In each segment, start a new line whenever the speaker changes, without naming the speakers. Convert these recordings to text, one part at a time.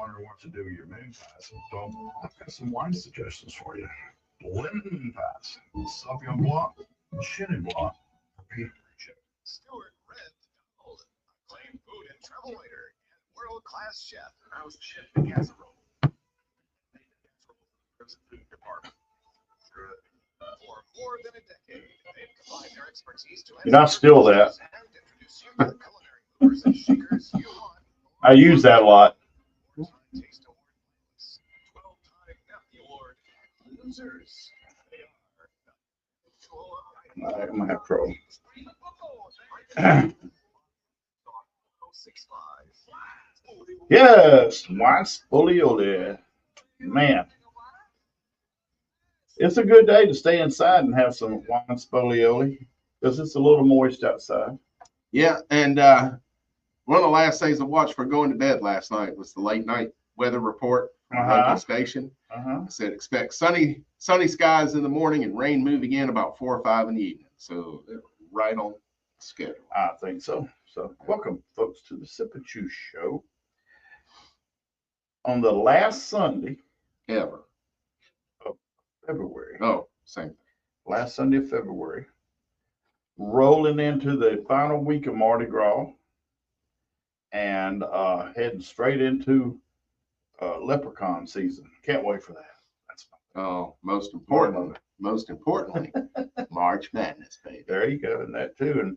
wondering what to do with your moon pies, well, I've got some wine suggestions for you. Lemon pies, Sauvignon Blanc, Chenin Blanc, or Pinot Grigio.
Stuart Red Donald, acclaimed food and travel writer and world-class chef, knows chicken casserole. Made the casserole for the frozen food department. For more than a decade, they've combined their expertise to
You're not still that.
and introduce you to the culinary movers and shakers you want.
I use that a lot.
Four-time Taste Award finalists, 12-time Emmy Award losers. They are
I'm gonna have trouble. Yes, wine spolioli. Man, it's a good day to stay inside and have some wine spolioli because it's a little moist outside.
Yeah, and one of the last things I watched for going to bed last night was the late night weather report from local station. I said expect sunny skies in the morning and rain moving in about 4 or 5 in the evening. So they're right on schedule.
I think so. So welcome, folks, to the Sip and Chew Show. On the last Sunday
Ever.
of February,
Oh, same thing.
last Sunday of February, rolling into the final week of Mardi Gras and heading straight into leprechaun season. Can't wait for that. That's
Oh, most importantly, March Madness, baby.
there you go, and that too.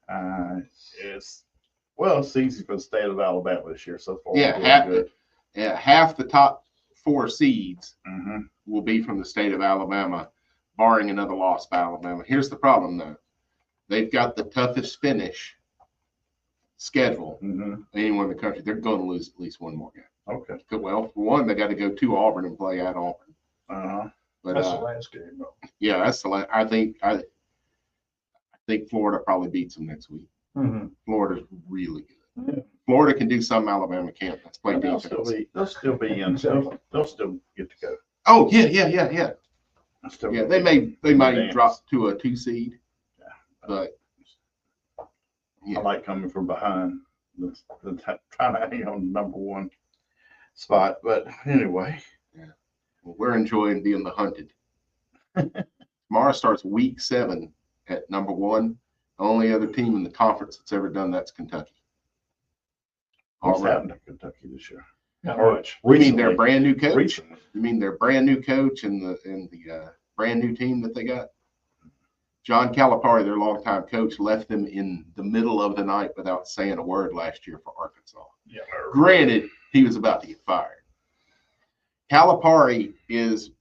And it's easy for the state of Alabama this year so far.
Yeah, half the top 4 seeds
Mm-hmm.
will be from the state of Alabama, barring another loss by Alabama. Here's the problem, though. They've got the toughest finish schedule
Mm-hmm.
of anyone in the country. They're going to lose at least one more game.
Okay.
Well, for one, they got to go to Auburn and play at Auburn.
Uh-huh.
But
That's the last game, though.
yeah, that's the last. I think Florida probably beats them next week.
Mm-hmm.
Florida's really good.
Yeah.
Florida can do something Alabama can't. Let's play
They'll
defense.
still be in. They'll still get to go.
Oh yeah.
They'll still
Yeah,
get
they
to
might
dance.
drop to a 2 seed,
Yeah.
but yeah.
I like coming from behind, trying to hang on to number 1 spot. But anyway,
We're enjoying being the hunted. Tomorrow starts week 7 at number 1. The only other team in the conference that's ever done that's Kentucky.
what's
Already.
happened to Kentucky this year?
Not
Or
much.
You mean their
recently.
brand new coach?
Recently.
You mean their brand new coach and the brand new team that they got? John Calipari, their longtime coach, left them in the middle of the night without saying a word last year for Arkansas.
Yeah.
Granted, he was about to get fired. Calipari his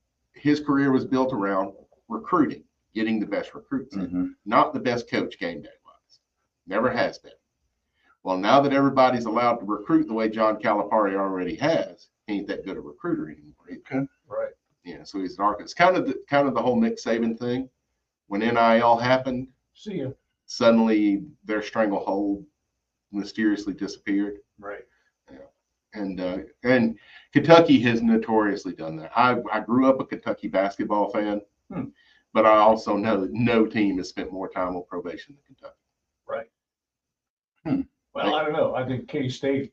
career was built around recruiting, getting the best recruits in,
Mm-hmm.
not the best coach game day wise. Never has been. Well, now that everybody's allowed to recruit the way John Calipari already has, he ain't that good a recruiter anymore.
Okay.
Right.
Yeah, so he's an Arkansas. It's kind of the whole Nick Saban thing. When NIL happened,
See ya.
suddenly their stranglehold mysteriously disappeared.
Right.
And Kentucky has notoriously done that. I grew up a Kentucky basketball fan, but I also know that no team has spent more time on probation than Kentucky.
Right. Well, I don't know. I think K-State,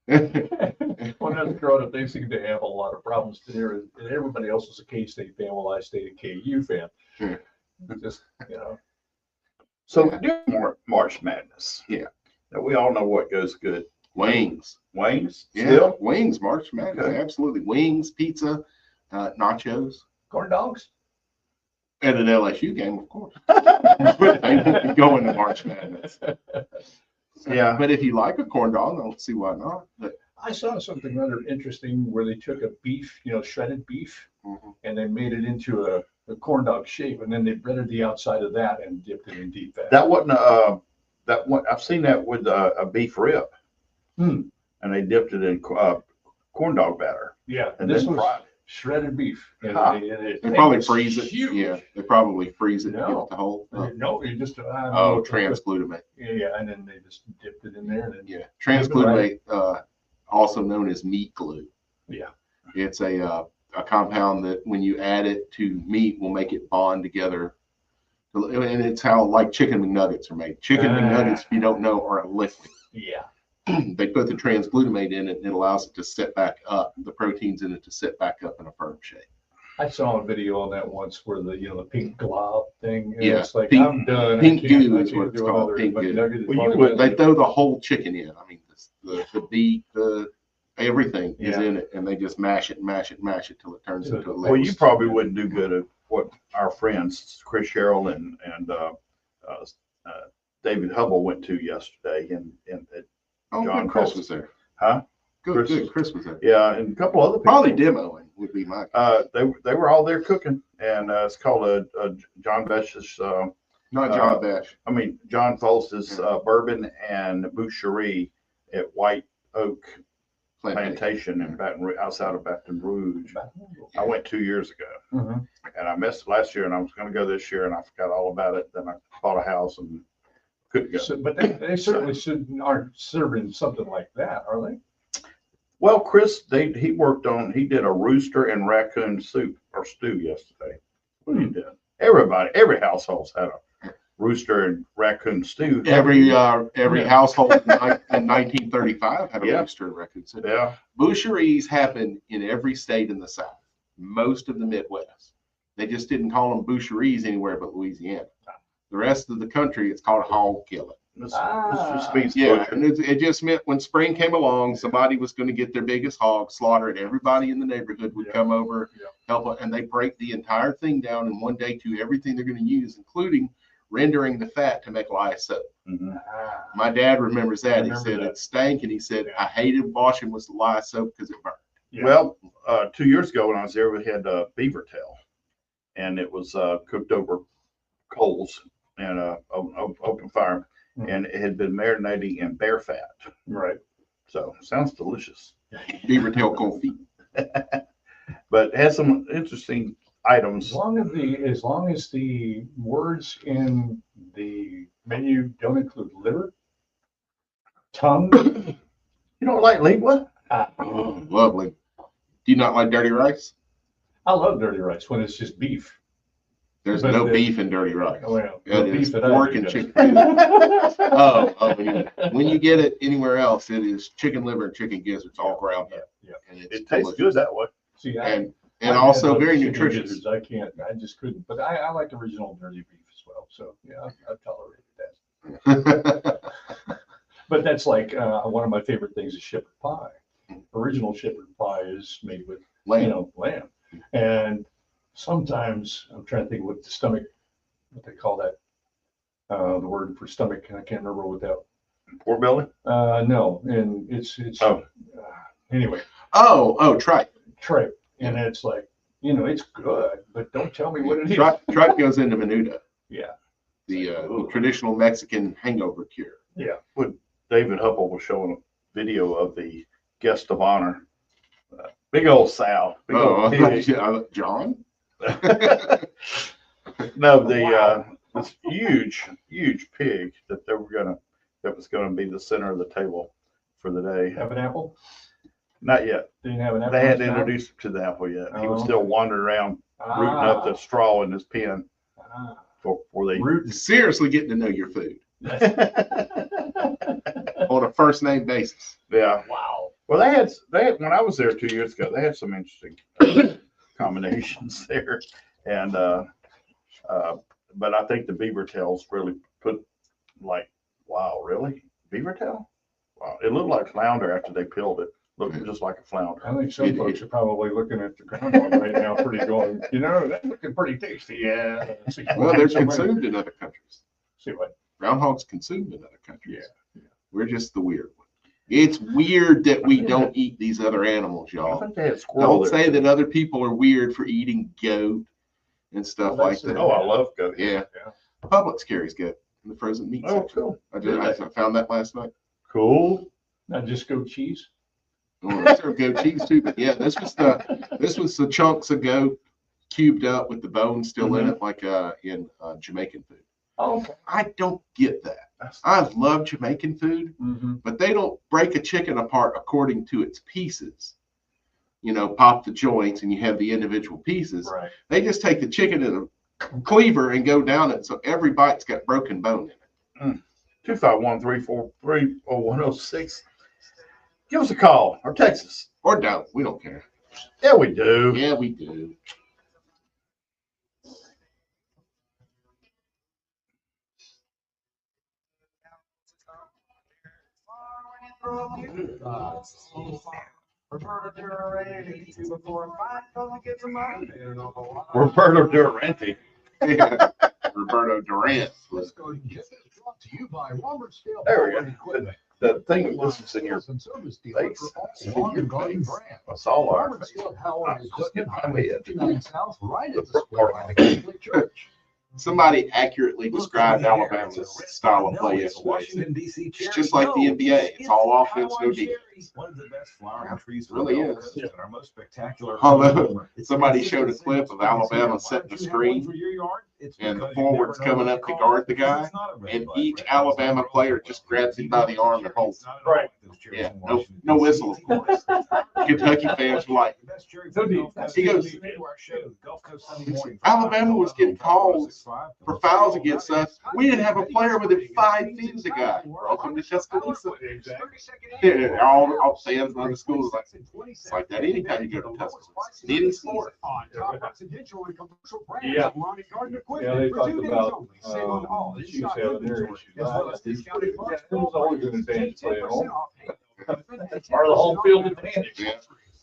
when I was growing up, they seemed to have a lot of problems there. And everybody else was a K-State fan while I stayed a KU fan.
Yeah.
Just,
So during March Madness.
Yeah.
Now, we all know what goes good.
Wings.
Wings.
Yeah,
Still?
wings, March Madness.
Okay.
Absolutely. Wings, pizza, nachos.
corn dogs.
At an LSU game, of course. But they won't be going to March Madness.
Yeah.
But if you like a corn dog, I don't see why not. But
I saw something rather interesting where they took a beef, shredded beef,
mhm.
and they made it into a corn dog shape, and then they breaded the outside of that and dipped it in deep fat.
That wasn't I've seen that with a beef rib. And they dipped it in corn dog batter
Yeah,
and
this
then
was
fried it.
shredded beef. And
Huh.
They probably
was
freeze it.
huge.
Yeah, they probably freeze it to
No.
get it to hold.
No, you just
Oh, transglutamate.
Yeah, and then they just dipped it in there, and then
Yeah, transglutamate, also known as meat glue.
Yeah.
It's a compound that when you add it to meat will make it bond together. And it's how like chicken McNuggets are made. Chicken McNuggets, if you don't know, are a liquid.
yeah,
they put the transglutamate in it, and it allows it to set back up, the proteins in it to set back up in a firm shape.
I saw a video on that once where the pink glob thing. And
Yeah,
it's like
pink-
I'm done.
pink
I can't,
goo
I
is
can't
what it's
do
called,
another
pink goo.
McNugget is
Well, you
probably
would-
They
gonna-
throw the whole chicken in. I mean, the beak, the everything is
Yeah.
in it, and they just mash it till it turns into a liquid.
Well, you probably wouldn't do good at what our friends Chris Sherrill and David Hubble went to yesterday, and
Oh,
John
good, Chris
Colson.
was there.
Huh?
Good,
Chris-
Chris was there.
yeah, and a couple other people.
Probably demoing would be my.
They were all there cooking, and it's called a John Besh's.
Not John Bash.
I mean John Folst's bourbon and boucherie at White Oak Plantation in outside of Baton Rouge. I went 2 years ago,
Mhm.
and I missed it last year, and I was going to go this year, and I forgot all about it. Then I bought a house and couldn't go.
So, but they certainly aren't serving something like that, are they?
Well, Chris, he did a rooster and raccoon soup or stew yesterday. What he did? Every household's had a rooster and raccoon stew.
Every
Yeah.
household in 1935 had a
Yeah.
rooster and raccoon soup.
Yeah.
Boucheries happen in every state in the South, most of the Midwest. They just didn't call them boucheries anywhere but Louisiana. The rest of the country, it's called hog killing.
This
Ah.
just means
Yeah,
butcher.
and it just meant when spring came along, somebody was going to get their biggest hog, slaughter it. Everybody in the neighborhood would
Yeah.
come over,
Yeah.
help, and they break the entire thing down in one day to everything they're going to use, including rendering the fat to make lye soap.
Mhm.
My dad remembers that. He
Remember
said
that.
it stank, and he said,
Yeah.
I hated washing with lye soap because it burned.
Yeah.
Well, 2 years ago when I was there, we had beaver tail, and it was cooked over coals and open fire,
Mhm.
and it had been marinating in bear fat.
Right.
So sounds delicious,
Beaver tail confit.
but it has some interesting items.
As long as the words in the menu don't include liver, tongue,
You don't like lingua?
Oh, lovely. Do you not like dirty rice?
I love dirty rice when it's just beef.
There's
But
no
the-
beef in dirty rice.
Well,
It
the
is
beef that I
pork
do
and
does.
chicken. When you get it anywhere else, it is chicken liver and chicken gizzards all ground up.
Yeah.
And it's
It tastes
delicious.
good that way.
See,
And
I've
also
had
very
chicken
nutritious.
gizzards. I just couldn't. But I like original dirty beef as well. So yeah, I've tolerated that. But that's like one of my favorite things is shepherd pie. Original shepherd pie is made with
Lamb.
lamb. And sometimes I'm trying to think what the stomach, what they call that, the word for stomach. I can't remember what that.
Pork belly?
No, and it's
Oh.
Anyway,
Tripe.
tripe, and it's like it's good, but don't tell me what it is.
Tripe goes into menudo,
Yeah,
the traditional Mexican hangover cure.
David Hubble was showing a video of the guest of honor. Big old Sal. Big old pig.
John?
No,
Wow.
this huge pig that was gonna be the center of the table for the day.
have an apple.
Not yet.
Didn't have an apple.
They hadn't
in his mouth?
introduced him to the apple yet. He was
Oh.
still wandering around rooting up the straw in his pen for the.
Root.
Seriously getting to know your food on a first name basis.
Yeah.
Wow.
Well, they had when I was there 2 years ago, they had some interesting combinations there, and but I think the beaver tails really put like, wow, really beaver tail? Wow, it looked like flounder after they peeled it. Looked just like a flounder.
I think some folks are probably looking at the groundhog right now, pretty going, that's looking pretty tasty. Yeah.
Well, they're consumed in other countries.
See what?
Groundhogs consumed in other countries.
Yeah.
We're just the weird one. It's weird that we don't eat these other animals,
I
y'all.
think they had squirrel.
Don't
there,
say
too.
that other people are weird for eating goat and stuff
Well,
like
that's
that.
Oh, I love goat.
Yeah.
Yeah.
Publix carries goat in the frozen meat
Oh,
section.
cool.
I found that last night.
Cool.
Not just goat cheese.
Oh, they serve goat cheese too, but yeah, this was the chunks of goat cubed up with the bone still in it, like in Jamaican food.
Oh, okay.
I don't get that. I love Jamaican food,
Mm-hmm.
but they don't break a chicken apart according to its pieces. Pop the joints and you have the individual pieces.
Right.
They just take the chicken in a cleaver and go down it, so every bite's got broken bone in it.
251-343-0106. give us a call or text us.
Or don't. We don't care.
Yeah, we do.
Yeah, we do.
Roberto Durante.
Yeah. Roberto Durant.
Let's go to get it. Brought to you by Robert Scale
There we
Power
go.
Equipment.
The thing, this is in your
And service dealer
face.
for all
It's in
lawn
your
and garden
face.
brands.
That's all our
Robert
face.
Scale Power
I'm just getting
Equipment,
my head.
59 South, right
The
at the square by the
part.
Catholic Church.
Somebody accurately described Alabama's style of play yesterday. It's just like the NBA. It's all offense, no defense.
One of the best flowering trees
Really
for the
is.
Gulf Coast and our most spectacular.
Although somebody showed a clip of Alabama setting the screen, and the forward's coming up to guard the guy, and each Alabama player just grabs him by the arm and holds him.
Right.
Yeah, no whistle, of course. Kentucky fans were like, he goes, Alabama was getting calls for fouls against us. We didn't have a player within 5 feet of the guy. Welcome to Tuscaloosa. Yeah, all fans around the school is like, it's like that anytime you go to Tuscaloosa. In any sport.
Yeah. Yeah, they talked about, the Chiefs having their issues. It was always an advantage playing home. Part of the home field advantage.
Yeah.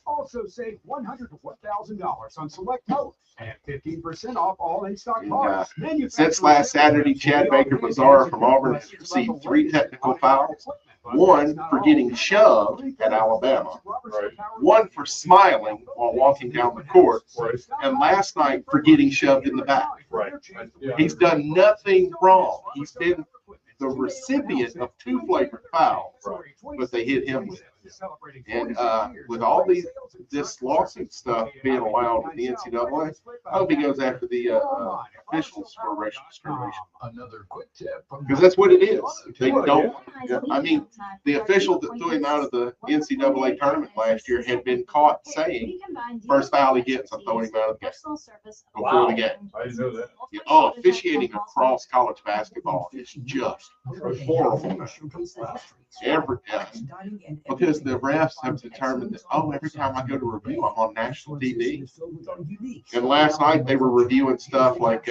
Also save $100 to $1,000 on select coats and 15% off all in-stock
And,
parts.
Since last Saturday, Chad Baker Bazaar from Auburn has received 3 technical fouls. 1 for getting shoved at Alabama.
Right.
1 for smiling while walking down the court.
Right.
And last night for getting shoved in the back.
Right. Yeah.
He's done nothing wrong. He's been the recipient of 2 flagrant fouls, but they hit him with it. And with all this lawsuit stuff being allowed in the NCAA, I hope he goes after the officials for racial discrimination.
Another quick tip from
Because that's what it is. They
Well,
don't. I mean, the official that threw him out of the NCAA tournament last year had been caught saying, first foul he gets, I'm throwing him out of the game before the game.
I didn't know that.
Yeah, oh, officiating across college basketball is just horrible. Because the refs have determined that, oh, every time I go to review, I'm on national TV. And last night they were reviewing stuff like,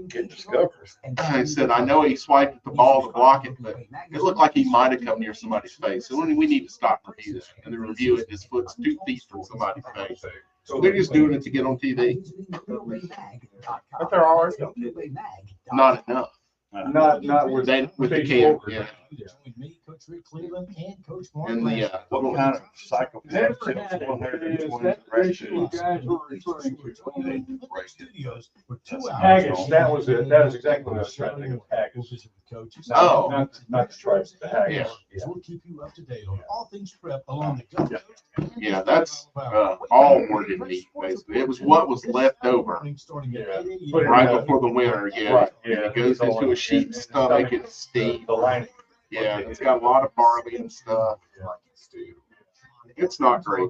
Get discovered.
I said, I know he swiped the ball to block it, but it looked like he might have come near somebody's face. So we need to stop and review this. And they review it, his foot's 2 feet from somebody's face. So they're just doing it to get on TV.
But they're already
Not enough.
Not with
With the cam, yeah. And the
What kind of psychopath?
Haggis, that was it. That was exactly what I was trying to think of. Haggis.
Oh.
Not the stripes, the haggis.
Yeah.
We'll keep you up to date on all things prep along the Gulf.
Yeah, that's all worded meat, basically. It was what was left over right before the winter. Yeah.
Right,
And
yeah.
it goes into a sheep's stomach and steam.
The lining.
Yeah, it's got a lot of barley and stuff. It's not great.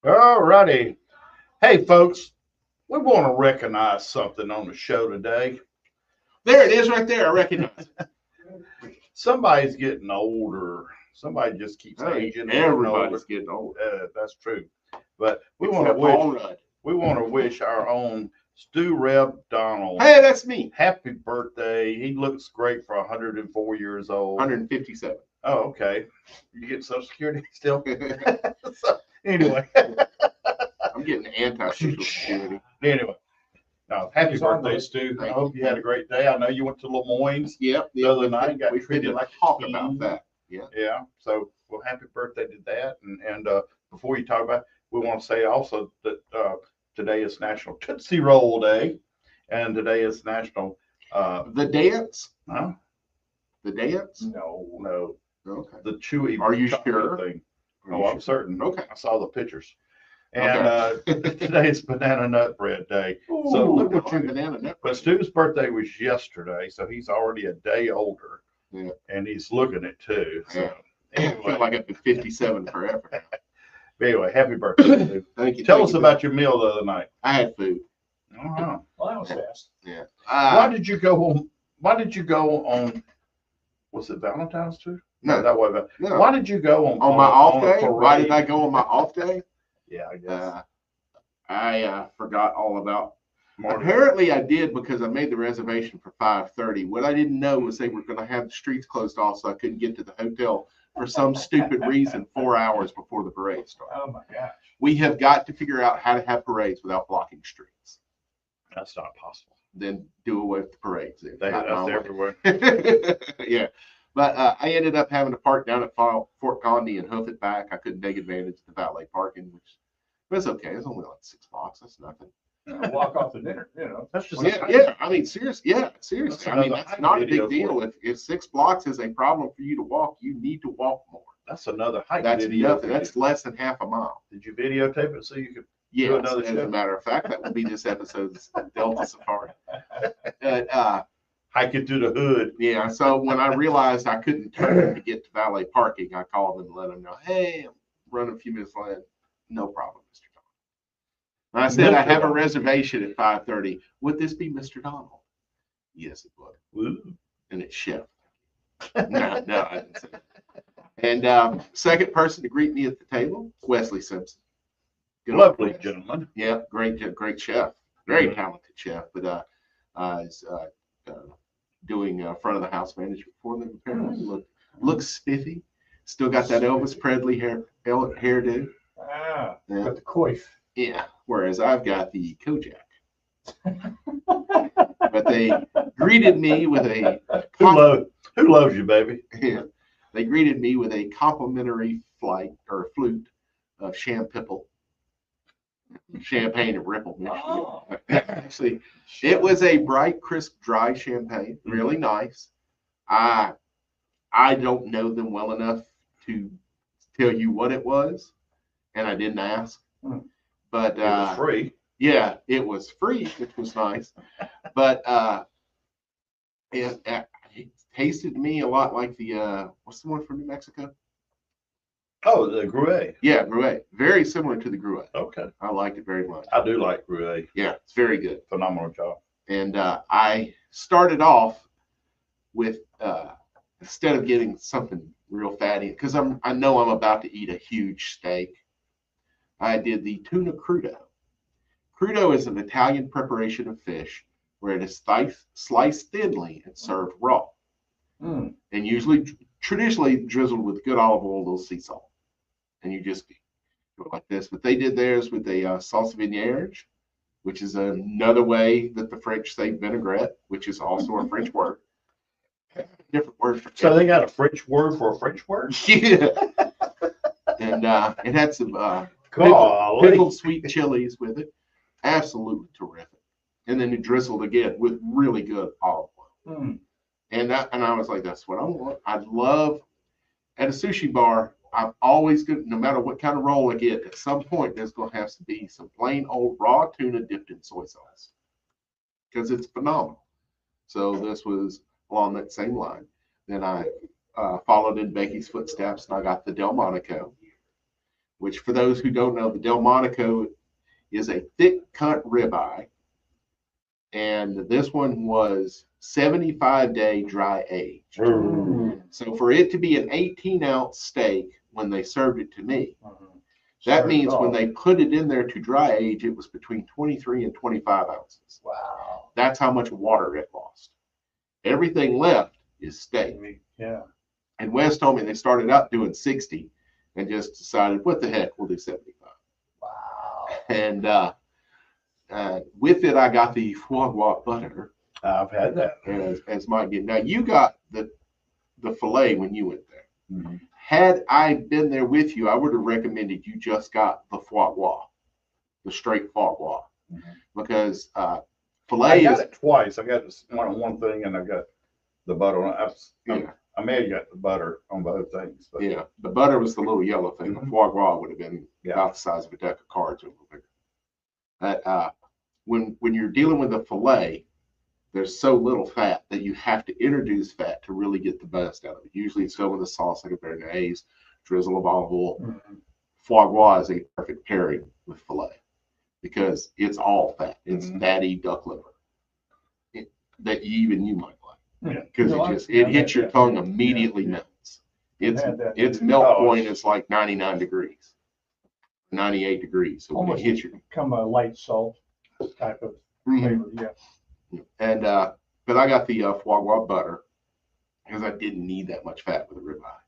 All righty. Hey, folks, we want to recognize something on the show today.
There it is right there. I recognize it.
Somebody's getting older. Somebody just keeps aging.
Everybody's getting old.
That's true. But we
Except Paul Rudd.
want to wish our own Stu Reb Donald
Hey, that's me.
happy birthday. He looks great for 104 years old.
157.
Oh, okay. You get Social Security still? So, anyway.
I'm getting anti-social security.
Anyway. No, happy
He's on
birthday,
the-
Stu. I
Thank
hope you had a great day. I know you went to LeMoyne's
Yep.
the other night. Got
We
treated
didn't
like a
talk
king.
about that.
Yeah. So, well, happy birthday to that. And before you talk about, we want to say also that today is National Tootsie Roll Day, and today is National.
The dance?
Huh?
The dance?
No,
Okay.
the chewy.
Are you
chocolate
sure?
thing.
Are
Oh,
you
I'm
sure?
certain.
Okay.
I saw the pictures. And today is Banana Nut Bread Day. So
Ooh,
look
what's
at
your banana nut?
But Stu's birthday was yesterday, so he's already a day older.
Yeah.
And he's looking it too. So
Yeah. I feel like I've been 57 forever now.
Anyway, happy birthday, dude.
Thank you.
Tell
thank
us
you,
about your meal the other night.
I had food.
Uh-huh.
Well, that was fast.
Yeah.
Why did you go on? Why did you go on? Was it Valentine's too?
No.
that wasn't.
No.
Why did you go
On my off
on a
day? Why did I
parade?
go on my off day?
Yeah, I guess.
I forgot all about.
Mardi
Apparently, I did because I made the reservation for 5:30. What I didn't know was they were going to have the streets closed off, so I couldn't get to the hotel for some stupid reason 4 hours before the parade started.
Oh my gosh.
We have got to figure out how to have parades without blocking streets.
That's not possible.
Then do away with the parades.
That's everywhere.
Yeah. But I ended up having to park down at Fort Condi and hoof it back. I couldn't take advantage of the valet parking, which was okay. It's only like $6. That's nothing.
Walk off the dinner, you know.
That's just
Yeah. I mean, seriously. Yeah, seriously.
That's
I mean,
another
that's not a
hike video
big deal. If 6 blocks is a problem for you to walk, you need to walk more.
That's another hike
That's
video.
nothing. That's less than half a mile.
Did you videotape it so you could?
Yes,
another
as
show.
a matter of fact, that will be this episode's Delta Safari.
Hike it through the hood.
Yeah, so when I realized I couldn't turn to get to valet parking, I called them and let them know, hey, I'm running a few minutes late. No problem, Mr. Donald. And I said, I have a reservation at 5:30. Would this be Mr. Donald? Yes, it would.
Woo.
And it's Chef. No, I didn't say that. And second person to greet me at the table, Wesley Simpson. Good
Lovely
old
gentleman.
Yeah, great chef, very
Mhm.
talented chef, but is doing front of the house management for them. Apparently, looks spiffy. Still got that Elvis Presley hairdo.
Ah,
Yeah.
got the coif.
Yeah. Whereas I've got the Kojak. But they greeted me with a
Who loves you, baby?
yeah, they greeted me with a complimentary flute of champagne and Ripple, Michigan.
Oh.
Actually, it was a bright, crisp, dry champagne, really nice. I don't know them well enough to tell you what it was, and I didn't ask. But
It was free.
yeah, it was free, which was nice. But it tasted to me a lot like the what's the one from New Mexico?
Oh, the Gruet.
Yeah, Gruet. Very similar to the Gruet.
Okay.
I liked it very much.
I do like Gruet.
Yeah, it's very good.
Phenomenal job.
And I started off with instead of getting something real fatty, because I know I'm about to eat a huge steak, I did the tuna crudo. Crudo is an Italian preparation of fish where it is sliced thinly and served raw, and traditionally drizzled with good olive oil, a little sea salt. And you just do it like this. But they did theirs with a salsa vinaigre, which is another way that the French say vinaigrette, which is also a French word. Different word for
So they got a French word for a French word?
yeah. And it had some
Golly.
pickled sweet chilies with it. Absolutely terrific. And then it drizzled again with really good olive oil. And I was like, that's what I want. I love at a sushi bar. I'm always good, no matter what kind of roll I get. At some point, there's going to have to be some plain old raw tuna dipped in soy sauce because it's phenomenal. So this was along that same line. Then I followed in Becky's footsteps, and I got the Delmonico, which for those who don't know, the Delmonico is a thick cut ribeye, and this one was 75-day dry aged. So for it to be an 18-ounce steak when they served it to me, that means when they put it in there to dry age, it was between 23 and 25 ounces.
Wow.
That's how much water it lost. Everything left is steak.
Yeah.
And Wes told me they started out doing 60 and just decided, what the heck, we'll do 75.
Wow.
And with it, I got the foie gras butter.
I've had that.
As my gift. Now, you got the filet when you went there.
Mm-hmm.
Had I been there with you, I would have recommended you just got the foie gras, the straight foie gras, because filet
I got
is
it twice. I got this one thing, and I got the butter on it. I may have got the butter on both things. But
yeah, the butter was the little yellow thing. The foie gras would have been about the size of a deck of cards or a little bigger. But when you're dealing with a filet, there's so little fat that you have to introduce fat to really get the best out of it. Usually it's done with a sauce like a béarnaise, drizzle of olive oil.
Mm-hmm.
Foie gras is a perfect pairing with filet because it's all fat. It's fatty duck liver that even you might like.
Yeah.
Because
No,
it just
yeah,
it hits your
that-
tongue immediately
yeah.
melts. It's
had that.
its melt
Oh,
point is like 99 degrees, 98 degrees. So when
Almost
it hits you,
become a light salt type of flavor. Yeah.
and but I got the foie gras butter because I didn't need that much fat with a ribeye.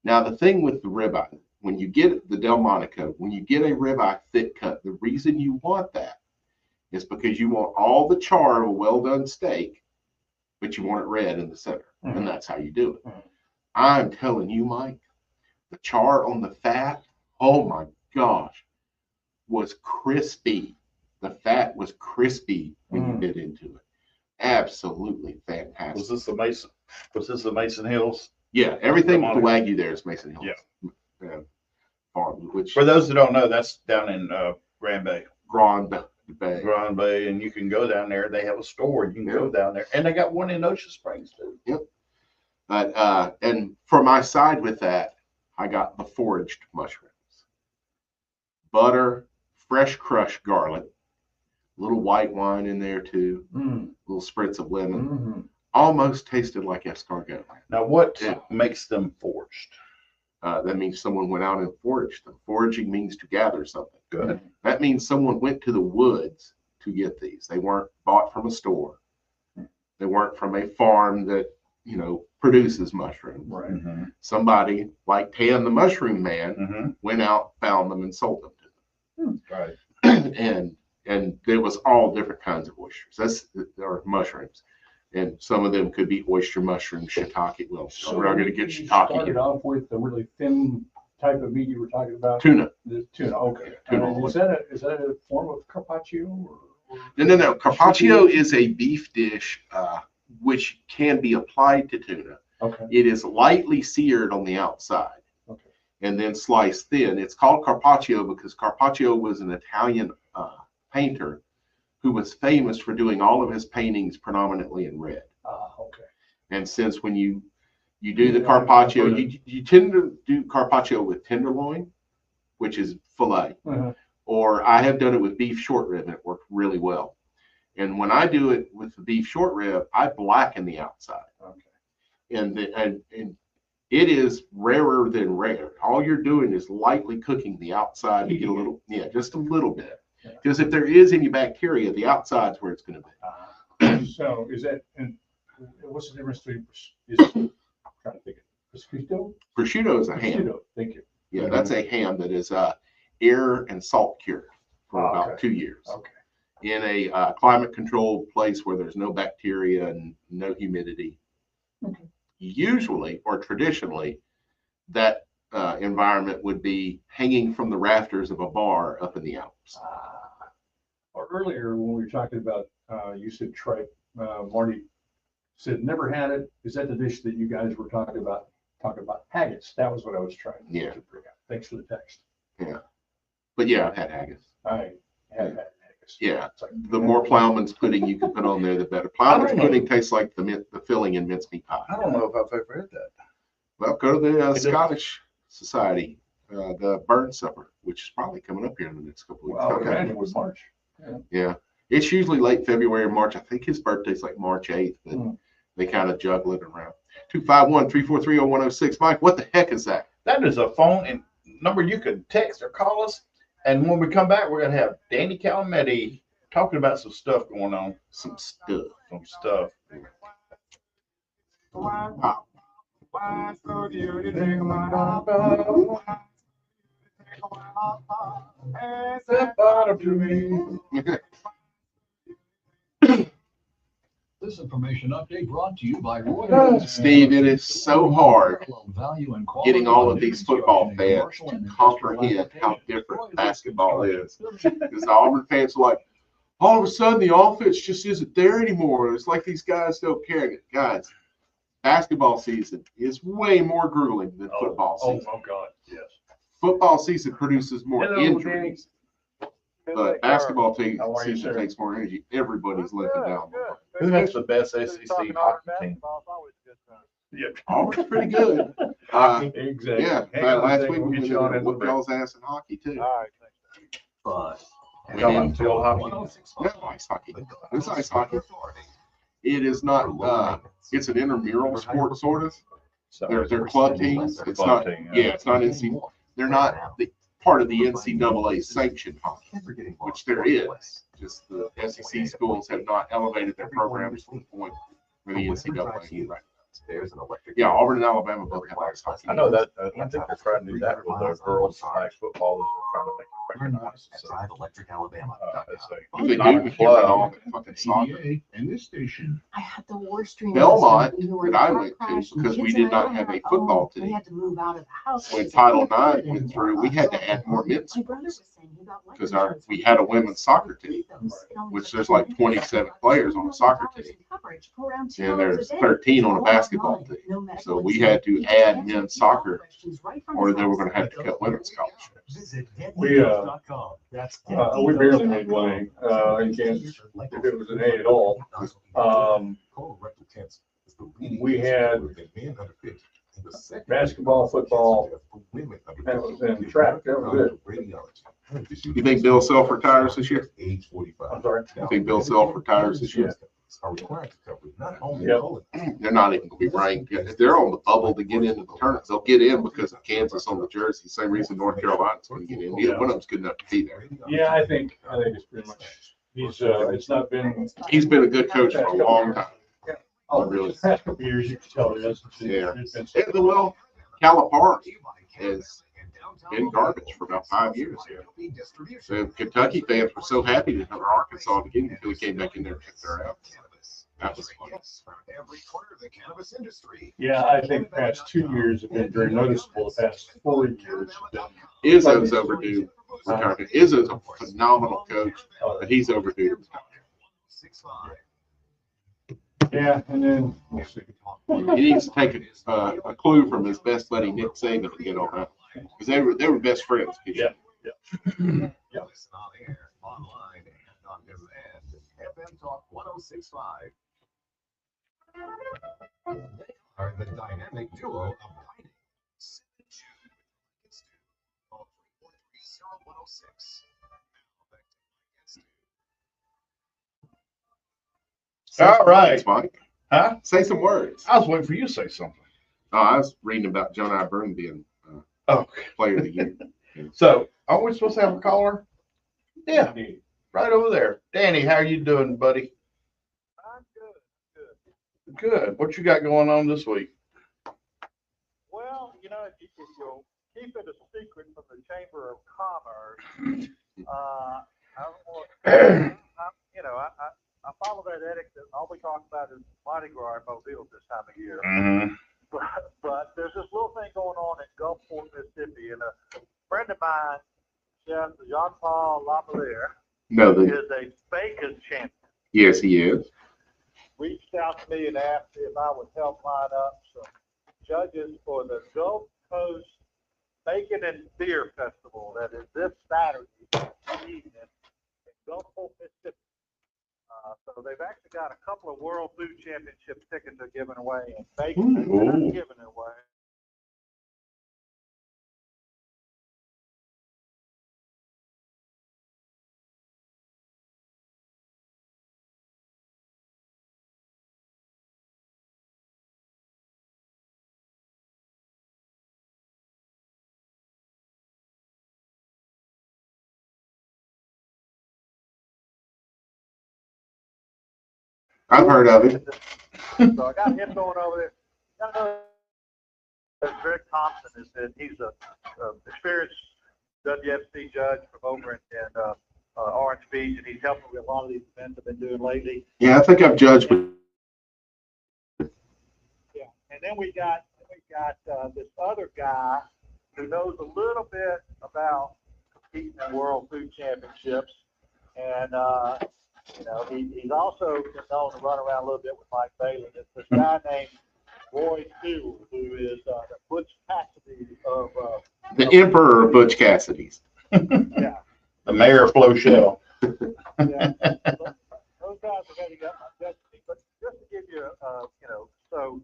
Now the thing with the ribeye, when you get the Delmonico, when you get a ribeye thick cut, the reason you want that is because you want all the char of a well done steak, but you want it red in the center, and that's how you do it.
Mhm.
I'm telling you, Mike, the char on the fat, oh my gosh, was crispy. The fat was crispy when you bit into it. Absolutely fantastic.
Was this the Mason Hills?
Yeah, everything with the
Delmonico.
Wagyu there is Mason Hills. Farm, which
For those that don't know, that's down in Grand Bay.
Grand Bay.
Grand Bay, and you can go down there. They have a store. You can go down there, and they got one in Ocean Springs too.
But and for my side with that, I got the foraged mushrooms, butter, fresh crushed garlic, a little white wine in there too, a little spritz of lemon.
Mm-hmm.
Almost tasted like escargot.
Now, what
Yeah.
makes them forged?
That means someone went out and foraged them. Foraging means to gather something.
Good.
That means someone went to the woods to get these. They weren't bought from a store. They weren't from a farm that, produces mushrooms.
Right.
Mm-hmm.
Somebody like Tan the Mushroom Man
Mm-hmm.
went out, found them, and sold them to
Right.
them. and there was all different kinds of oysters. Or mushrooms. And some of them could be oyster mushrooms, shiitake. Well, we're not going to get
you
shiitake
started
here.
off with the really thin type of meat you were talking about.
Tuna.
The tuna. Okay.
Tuna.
Is that a form of carpaccio? Or
No. Carpaccio is a beef dish which can be applied to tuna.
Okay.
It is lightly seared on the outside
Okay.
and then sliced thin. It's called carpaccio because Carpaccio was an Italian painter who was famous for doing all of his paintings predominantly in red.
Okay.
And since when you do the
Yeah,
carpaccio,
I've heard
you tend to do carpaccio with tenderloin, which is filet,
Uh-huh.
or I have done it with beef short rib, and it worked really well. And when I do it with the beef short rib, I blacken the outside,
Okay.
and it is rarer than rare. All you're doing is lightly cooking the outside to get a little, just a little bit.
Yeah.
Because if there is any bacteria, the outside's where it's going to be.
So is that, and what's the difference between, I'm trying to think of prosciutto?
Prosciutto is a ham.
Prosciutto, thank you.
Yeah, that's a ham that is air and salt cured for
Oh,
about
okay.
2 years
Okay.
in a climate controlled place where there's no bacteria and no humidity.
Okay.
Usually or traditionally, that environment would be hanging from the rafters of a bar up in the Alps.
Or earlier when we were talking about, you said tripe, Marty said never had it. Is that the dish that you guys were talking about? Haggis. That was what I was trying to bring up. Thanks for the text.
But yeah, I've had haggis.
I have had haggis.
Yeah,
It's like,
the more Plowman's pudding you can put on there, the better. Plowman's pudding tastes like the filling in mincemeat pie.
I don't know if I've ever had that.
Well, go to the
It
Scottish Society, the Burn Supper, which is probably coming up here in the next couple of weeks.
well, I would imagine it was March.
Yeah, it's usually late February or March. I think his birthday's like March 8th, but they kind of juggle it around. 251-343-0106. Mike, what the heck is that?
That is a phone and number you can text or call us. And when we come back, we're gonna have Danny Calametti talking about some stuff going on.
Some stuff.
Some stuff.
This information update brought to you by Roy.
Steve, it is so hard
Value and quality
getting all of
on
these
new
football
construction and
fans
commercial
to
and industrial
comprehend how
applications.
different
Roy's
basketball is.
Construction.
Because the Auburn fans are like, all of a sudden the offense just isn't there anymore. It's like these guys don't care. Guys, basketball season is way more grueling than football season.
Oh God, yes.
Football season produces more
Hello,
injuries. But basketball
How are you,
season
sir?
takes more energy. Everybody's limping down.
Who has the best SEC hockey team? Yeah.
Oh, it's pretty good.
Exactly.
Yeah,
Hang on a
last
second,
week
we'll
we
get you on
went
in the
whooped
break.
y'all's ass in hockey too.
But
We
Y'all
didn't-
have field hockey?
No, ice hockey. It's ice hockey. It is not. It's an intramural sport, sort of.
So
They're club teams. It's
club
not.
team,
Yeah, it's not NC. They're not part of the NCAA sanctioned hockey, which there is. Just the SEC schools have not elevated their programs to the point where the NCAA. Right. Yeah, Auburn and Alabama both have ice hockey.
I know that. I think they're trying to do that with the girls' flag football. They're trying to make it recognized. So,
If they
not
do,
a
we
club.
can't all fucking soccer.
PDA and this station.
I had the worst dream.
Belmont,
We were in
that I
a car
went to,
crash, and
because
the
we
kids
did
and I
not have a
were
football
home. We
team.
had to move out of the house.
When
because
Title
they couldn't
IX
fit
went
in
through, we had to add more men's
My brother
sports
was saying he got life
because
insurance
we
with
had a
it.
women's soccer team,
Right.
which there's like 27 players on a soccer team, and there's 13 on a basketball team. So we had to add men's soccer, or they were going to have to cut women's scholarships.
We barely made money in Kansas, if it was an A at all. We had basketball, football, that was in track, that was it.
You think Bill Self retires this year?
I'm sorry.
You think Bill Self retires this year? They're not even going to be ranked. If they're on the bubble to get into the tournament, they'll get in because of Kansas on the jersey. Same reason North Carolina's going to get in. Neither one of them's good enough to be there.
Yeah, I think it's pretty much, it's not been.
He's been a good coach for a long time.
Oh, really? Past couple years, you can tell it is.
Yeah.
It's been
And well, Calipari has been garbage for about 5 years here. So Kentucky fans were so happy to have Arkansas to get him until he came back in there and kicked their ass. That was fun.
Yeah, I think the past 2 years have been very noticeable. The past 4 years have been.
Izzo's overdue. Izzo's a phenomenal coach, but he's overdue.
Yeah, and then we'll see.
He needs to take a clue from his best buddy Nick Saban to get on that, because they were best friends.
Yeah.
Listen on air, online, and on demand. FM Talk 106.5. They are the dynamic duo of writing. Sid and Jude. It's due. Call 343-0106. Now back to Mike and Stu.
All right.
Thanks, Mike.
Huh?
Say some words.
I was waiting for you to say something.
Oh, I was reading about John I. Broome being
Okay.
player of the year.
So, are we supposed to have a caller? Yeah, right over there. Danny, how you doing, buddy?
I'm good.
Good. What you got going on this week?
Well, if you'll keep it a secret from the Chamber of Commerce, I don't want, I follow that etiquette. All we talk about is Mardi Gras and Mobile this time of year.
Mm-hmm.
But there's this little thing going on in Gulfport, Mississippi, and a friend of mine, Chef Jean-Paul Lavalier,
No,
is a bacon champion.
yes, he is.
Reached out to me and asked me if I would help line up some judges for the Gulf Coast Bacon and Beer Festival that is this Saturday evening in Gulfport, Mississippi. So they've actually got a couple of World Food Championship tickets they're giving away, and bacon they're not giving away.
I've heard of it.
So I got him going over there. I know Greg Thompson he's a experienced WFC judge from over in Orange Beach, and he's helping with a lot of these events I've been doing lately.
Yeah, I think I've judged with.
Yeah, and then we got this other guy who knows a little bit about competing in World Food Championships, and he's also been known to run around a little bit with Mike Bailey. It's this guy named Roy Sewell, who is the Butch Cassidy of
The Emperor of Butch Cassidy's.
yeah.
The mayor of Flochelle.
Yeah. Those guys are heading up my destiny. But just to give you, so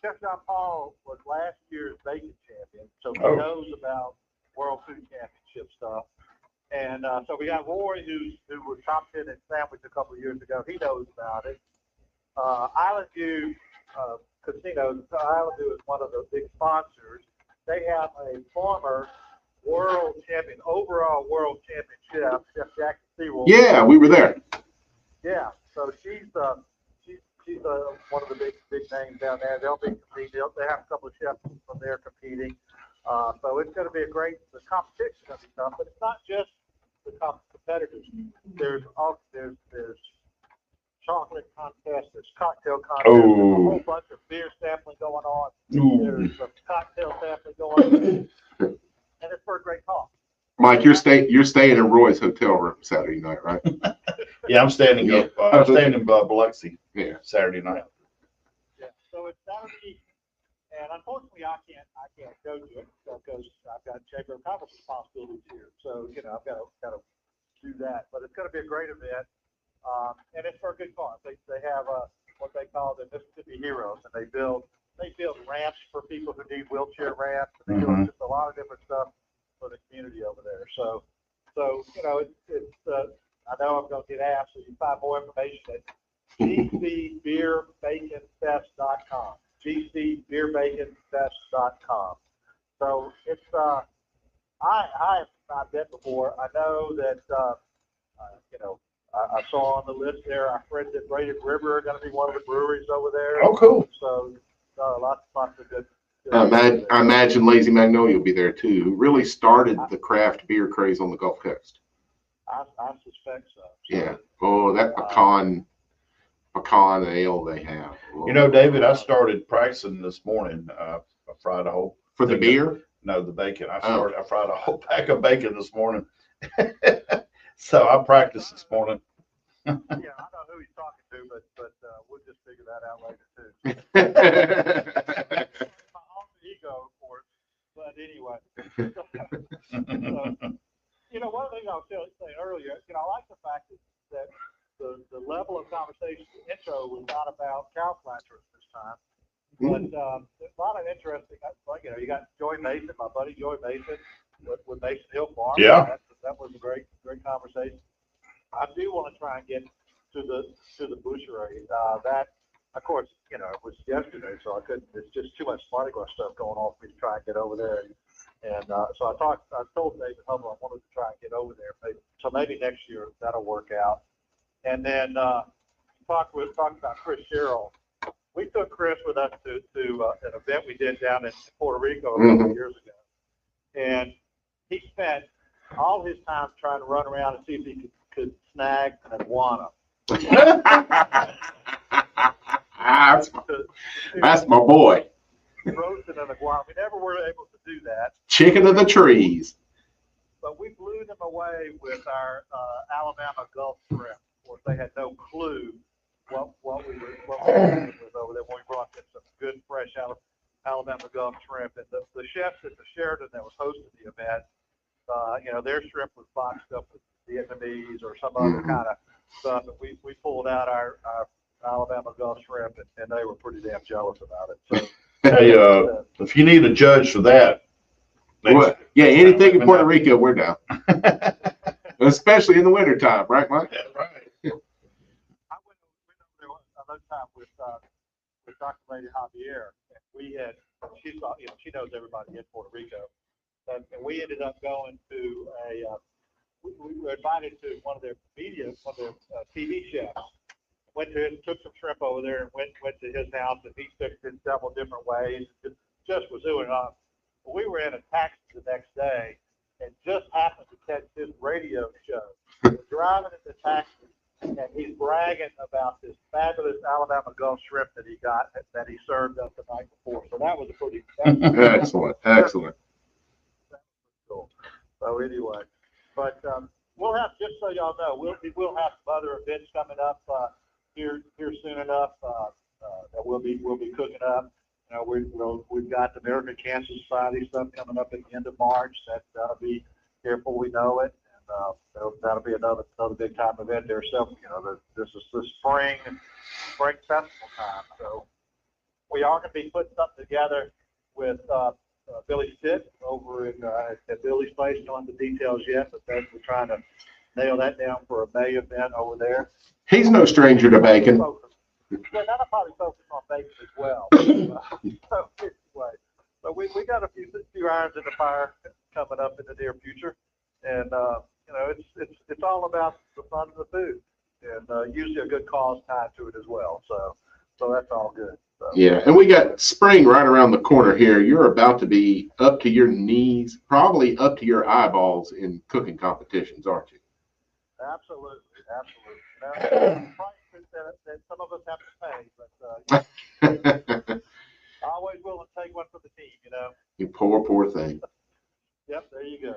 Chef John Paul was last year's bacon champion, so he
Oh.
knows about World Food Championship stuff. And so we got Roy, who was top 10 at Sandwich a couple of years ago. He knows about it. Island View Casino, Island View is one of the big sponsors. They have a former world champion, overall world champion chef, Chef Jackie Sewell.
Yeah, we were there.
Yeah, so she's one of the big names down there. They'll be competing. They have a couple of chefs from there competing. So it's going to be the competition's going to be tough, but it's not just the competitors. There's chocolate contests, there's cocktail contests, there's a whole bunch of beer sampling going on.
Ooh.
There's some cocktail sampling going on, and it's for a great cause.
Mike, you're staying in Roy's hotel room Saturday night, right?
Yeah, I'm staying in Biloxi.
Yeah.
Saturday night.
Yeah, so it's Saturday, and unfortunately I can't go to it because I've got Chamber of Commerce responsibilities here. So I've got to do that. But it's going to be a great event, and it's for a good cause. They have what they call the Mississippi Heroes, and they build ramps for people who need wheelchair ramps. And they do just a lot of different stuff for the community over there. So it's I know I'm going to get asked, so you can find more information at gcbeerbaconfest.com. gcbeerbaconfest.com. So it's I've been before. I know that I saw on the list there our friends at Braided River are going to be one of the breweries over there.
Oh, cool.
So lots of good.
I imagine Lazy Magnolia will be there too. Who really started the craft beer craze on the Gulf Coast?
I suspect so.
Yeah. Oh, that pecan ale they have. Oh.
David, I started pricing this morning. I fried a whole
For the beer?
No, the bacon. I fried a whole pack of bacon this morning. So I practiced this morning.
Yeah, I know who he's talking to, but we'll just figure that out later too. My own ego, of course. But anyway, one thing I was saying earlier, I like the fact that the level of conversation, the intro was not about cow flatterers this time, but there's a lot of interesting. You got Joey Mason, my buddy Joey Mason, with Mason Hill Farm.
Yeah,
that was a great conversation. I do want to try and get to the butchery. That, of course, it was yesterday, so I couldn't. It's just too much Mardi Gras stuff going on for me to try and get over there. And so I told David Hubble I wanted to try and get over there. Maybe next year that'll work out. And then talked about Chris Sherrill. We took Chris with us to an event we did down in Puerto Rico a couple of years ago, and he spent all his time trying to run around and see if he could snag an iguana.
That's my boy.
Roasted an iguana. We never were able to do that.
Chicken of the trees.
But we blew them away with our Alabama Gulf shrimp. Of course, they had no clue what we were doing with over there when we brought them some good fresh Alabama Gulf shrimp. And the chefs at the Sheraton that was hosting the event, their shrimp was boxed up with Vietnamese or some other kind of stuff. And we pulled out our Alabama Gulf shrimp, and they were pretty damn jealous about it. So,
hey, if you need a judge for that,
yeah, anything in Puerto Rico, we're down. Especially in the wintertime, right, Mike?
Yeah, right.
I went there another time with Dr. Lady Javier, and she knows everybody in Puerto Rico, and we ended up going to we were invited to one of their TV chefs. Took some shrimp over there and went to his house, and he fixed it several different ways. Just was doing it up. We were in a taxi the next day and just happened to catch his radio show. We're driving in the taxi, and he's bragging about this fabulous Alabama Gulf shrimp that he got that he served us the night before. So that was a pretty
excellent.
That was cool. So anyway, but we'll have, just so y'all know, we'll have some other events coming up here soon enough that we'll be cooking up. We've got the American Cancer Society stuff coming up at the end of March. That'll be here before we know it. And that'll be another big time event there. So, this is the spring festival time. So we are going to be putting something together with Billy Stitt over at Billy's place. Don't have the details yet, but we're trying to nail that down for a May event over there.
He's no stranger to bacon.
Yeah, that'll probably focus on bacon as well. So anyway, but we got a few irons in the fire coming up in the near future, and it's all about the fun of the food, and usually a good cause tied to it as well. So that's all good. So.
Yeah, and we got spring right around the corner here. You're about to be up to your knees, probably up to your eyeballs in cooking competitions, aren't you?
Absolutely. Now, price that some of us have to pay, but always willing to take one for the team,
You poor thing.
Yep, there you go.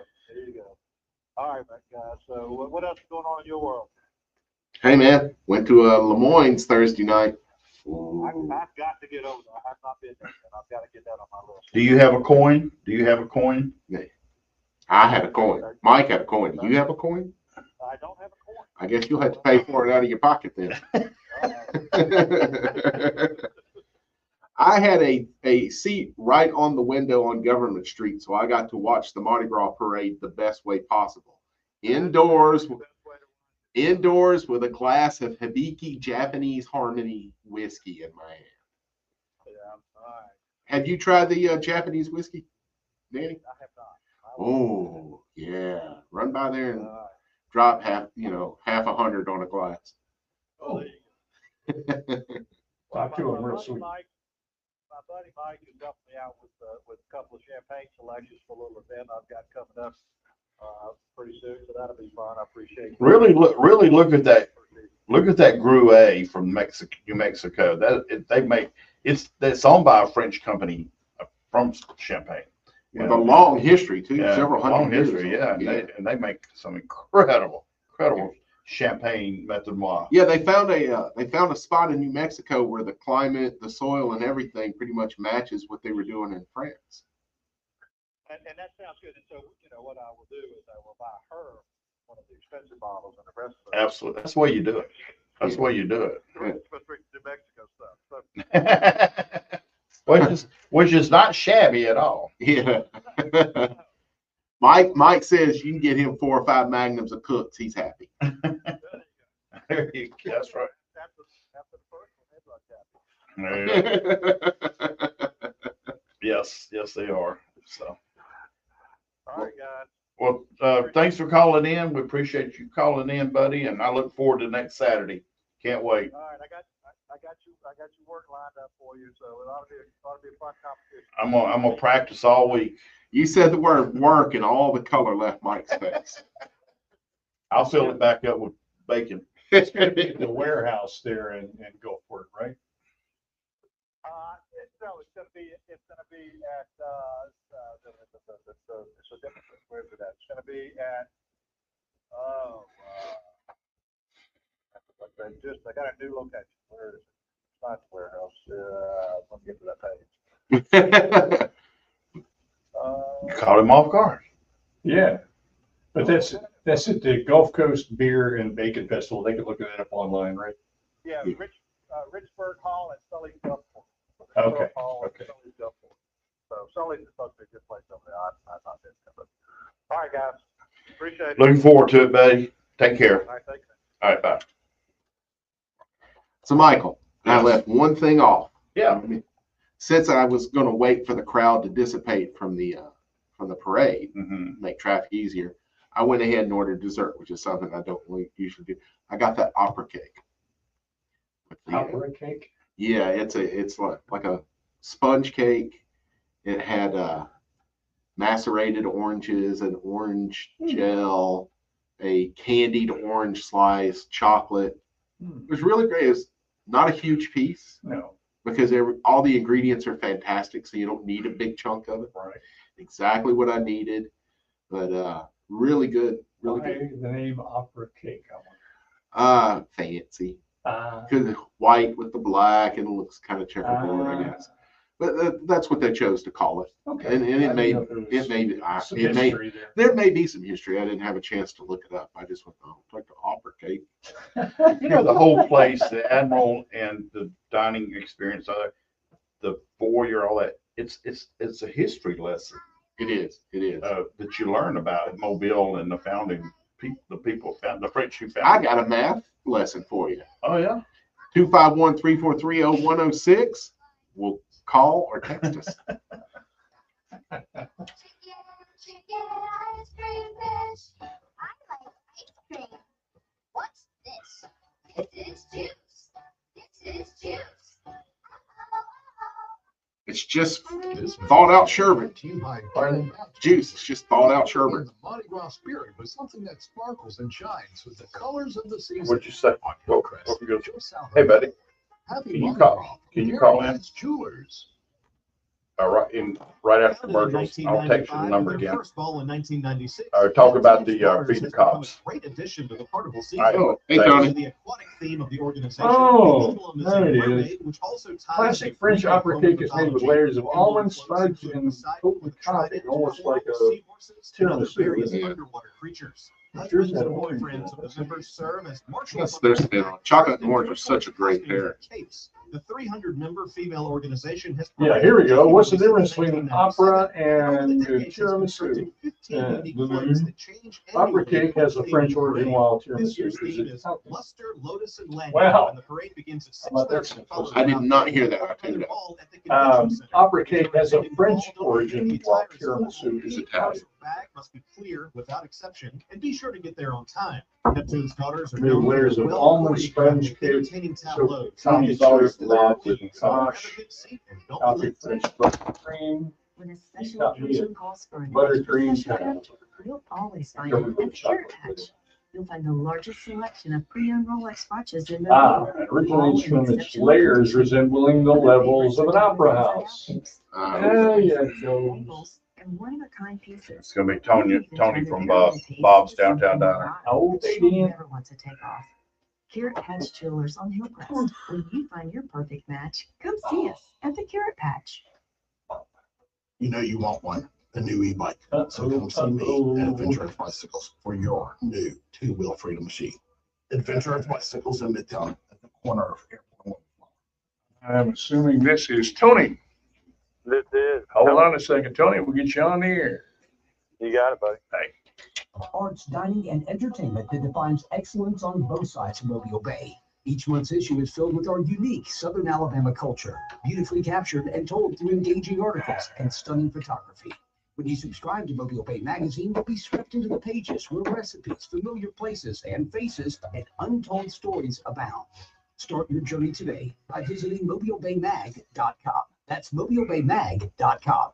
All right, guys. So what else is going on in your world?
Hey, man, went to LeMoyne's Thursday night.
I've got to get over there. I have not been there, and I've got to get that on my list.
Do you have a coin?
I had a coin. Mike had a coin. Do you have a coin?
I don't have a coin.
I guess you'll have to pay for it out of your pocket then. I had a seat right on the window on Government Street, so I got to watch the Mardi Gras parade the best way possible. Indoors with a glass of Hibiki Japanese Harmony whiskey in my hand.
Yeah, all right.
Have you tried the Japanese whiskey, Danny?
I have not.
Oh, yeah. Run by there and drop half $100 on a glass.
Oh,
Well,
to him real sweet.
My buddy Mike is helping me out with a couple of champagne selections for a little event I've got coming up pretty soon, so that'll be fun. I appreciate it.
Really look at that. Look at that Gruet from New Mexico. It's owned by a French company from Champagne.
With a long history too,
Yeah,
several
long
hundred
history.
years.
Yeah, and they make some incredible champagne Method Noir.
Yeah, they found a spot in New Mexico where the climate, the soil, and everything pretty much matches what they were doing in France.
And that sounds good. And so, what I will do is I will buy her one of the expensive bottles and the rest of it.
Absolutely, that's the way you do it. That's the way you do it.
New Mexico stuff. So.
which is not shabby at all.
Yeah. Mike says you can get him 4 or 5 magnums of Cooks. He's happy.
There you go. That's right.
After the first one,
Yes, they are. So,
all right, guys.
well, thanks for calling in. We appreciate you calling in, buddy, and I look forward to next Saturday. Can't wait.
All right, I got you work lined up for you, so it ought to be a fun competition.
I'm gonna practice all week.
You said the word work and all the color left Mike's face.
I'll fill it back up with bacon.
It's going to be at the warehouse there in Gulfport, right?
It's gonna be at where's it at? It's gonna be at I got a new location. Where is it? It's not the warehouse. Let me get to that page.
You caught him off guard.
Yeah. But that's at the Gulf Coast Beer and Bacon Festival. They can look that up online, right?
Yeah, Richburg Hall at Sully's Gulfport.
Okay.
Okay. Sully's Gulfport. So Sully's is supposed to be a good place over there. I'm not there, but all right, guys. Appreciate it.
Looking forward to it, buddy. Take care.
All right, thanks.
All right, bye.
So Michael, I left one thing off.
Yeah.
Since I was going to wait for the crowd to dissipate from the parade, make traffic easier, I went ahead and ordered dessert, which is something I don't really usually do. I got that opera cake.
Opera cake?
Yeah, it's like a sponge cake. It had macerated oranges, an orange gel, a candied orange slice, chocolate. It was really great. It's not a huge piece.
No.
Because all the ingredients are fantastic, so you don't need a big chunk of it.
Right.
Exactly what I needed, but really good. Really good.
The name opera cake,
Fancy. Because it's white with the black and it looks kind of checkerboard, I guess. But that's what they chose to call it.
Okay.
And
I
it
didn't
may,
know if there was
it may,
some
it may,
history there.
there may be some history. I didn't have a chance to look it up. I just went, oh, like the opera cake.
You know, the whole place, the Admiral and the dining experience, the foyer, all that. It's a history lesson
It is.
that you learn about Mobile and the founding people, the French who
I
founded.
got a math lesson for you.
Oh yeah.
251-343-0106. We'll call or text us.
Chicken ice cream fish. I like ice cream. What's this? This is juice. This is juice.
It's just
This
thawed out sherbet.
brought to you by
Pardon?
Juice. It's just thawed out
In
sherbet.
the Mardi Gras spirit with something that sparkles and shines with the colors of the season.
What'd you say?
On
What
Hillcrest,
we go?
Joe South.
Hey buddy,
Happy
Can you
Mardi
call-
Gras
can you
from
call in?
Paradise Jewelers.
right after commercials, I'll text you the number again.
First ball in 1996.
Talk about the
Waters
Feed the
has become a
Cops.
Great addition to the Carnival
All right.
season.
Oh, hey,
Thanks.
Tony.
The aquatic theme of the organization.
Oh,
the emblem
there it
a
is.
mermaid, which also ties
Classic
to
French
Greek
opera cake is made with
mythology.
layers of
Emblem
almonds,
floats
fudge,
into
and
Poseidon
coated
with
coffee,
trident,
almost like a
seahorses, and other
tiramisu,
various
yeah.
underwater creatures.
Here's
Husbands
that
and
orange
boyfriends
one.
of the members serve as marshals.
Yes,
on
there's
horseback,
chocolate and
dressed in
orange are such a great
costumes
pair.
and capes. The 300-member female organization has
Yeah, here we go. What's the difference between opera and tiramisu? Opera cake has a French origin, while
This
tiramisu
year's
is
theme is
Italian.
luster, lotus, and lanyard.
Wow.
And the parade begins at
How about that?
6:30, followed
I did
by
not hear that. I'll tell you that.
ball at the convention center.
Opera cake has a French origin, while tiramisu is
Each
Italian.
bag must be clear without exception, and be sure to get there on time. Neptune's daughters are
Made
known for
layers
their
of almond
well-choreographed
sponge
and
cake,
entertaining
So
tableaus.
Tommy
Make
Sawyer
sure to
log with
grab a
gosh,
good seat and don't be
coffee
late.
French butter cream,
When a
He's
special
got me
occasion calls for an
buttercream
extra
kind
touch, you'll always find
covered
it
with
at the Carrot
chocolate with
Patch.
it.
You'll find the largest selection of pre-owned Rolex watches in the
Ah,
world.
it originates from its layers resembling the levels of an opera house. There you go.
And one-of-a-kind pieces.
It's gonna be Tony from Bob's Downtown Diner.
Oh,
But
they
you'll
did.
never want to take off. Carrot Patch Jewelers on Hillcrest. When you find your perfect match, come see us at the Carrot Patch.
You know you want one, a new e-bike. So come see me at Adventure Earth Bicycles for your new two-wheel freedom machine. Adventure Earth Bicycles in Midtown at the corner of Airport.
I'm assuming this is Tony.
This is.
Hold on a second, Tony. We'll get you on the air.
You got it, buddy.
Arts, dining, and entertainment that defines excellence on both sides of Mobile Bay. Each month's issue is filled with our unique Southern Alabama culture, beautifully captured and told through engaging articles and stunning photography. When you subscribe to Mobile Bay Magazine, you'll be swept into the pages where recipes, familiar places, and faces and untold stories abound. Start your journey today by visiting mobilebaymag.com. That's mobilebaymag.com.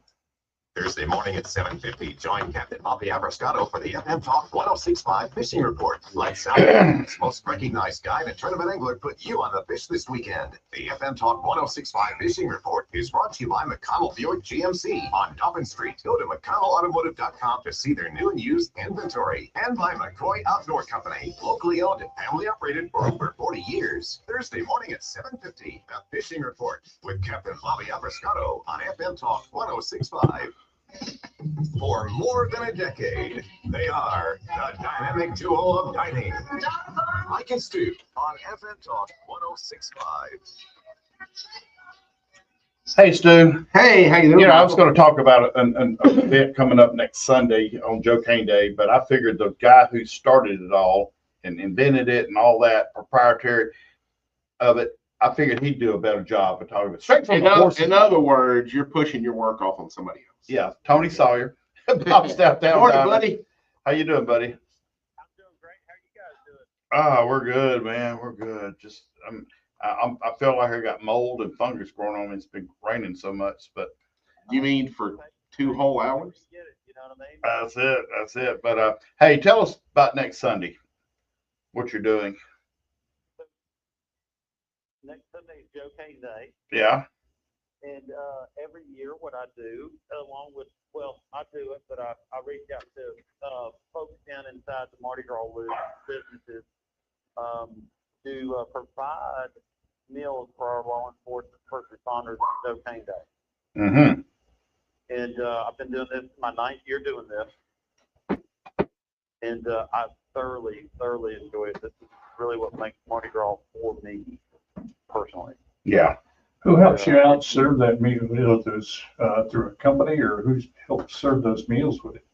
Thursday morning at 7:50, join Captain Bobby Abrascato for the FM Talk 1065 Fishing Report. Like South's most recognized guide and tournament angler put you on the fish this weekend. The FM Talk 1065 Fishing Report is brought to you by McConnell Buick GMC on Dobbin Street. Go to McConnellAutomotive.com to see their new and used inventory. And by McCoy Outdoor Company, locally owned and family operated for over 40 years. Thursday morning at 7:50, the Fishing Report with Captain Bobby Abrascato on FM Talk 1065. For more than a decade, they are the dynamic duo of dining. Mike and Stu on FM Talk 1065.
Hey, Stu.
Hey, how you doing?
You know, I was going to talk about an event coming up next Sunday on Joe Cane Day, but I figured the guy who started it all and invented it and all that proprietary of it, I figured he'd do a better job of talking about it. Straight from the horse's
In other words, you're pushing your work off on somebody else.
Yeah, Tony Sawyer. Bob's Downtown
Morning,
Diner.
buddy.
How you doing, buddy?
I'm doing great. How you guys doing?
Ah, we're good, man. We're good. Just I feel like I got mold and fungus growing on me. It's been raining so much, but
You mean for 2 whole hours?
Get it, you know what I mean?
that's it. That's it. But hey, tell us about next Sunday. What you're doing?
Next Sunday is Joe Cane Day.
Yeah.
And every year what I do, along with, well, I do it, but I reach out to folks down inside the Mardi Gras loop businesses to provide meals for our law enforcement first responders on Joe Cane Day.
Mm-hmm.
And I've been doing this my 9th year doing this, and I thoroughly enjoy it. This is really what makes Mardi Gras for me personally.
Yeah.
Who helps you out serve that meal with those through a company, or who's helped serve those meals with it?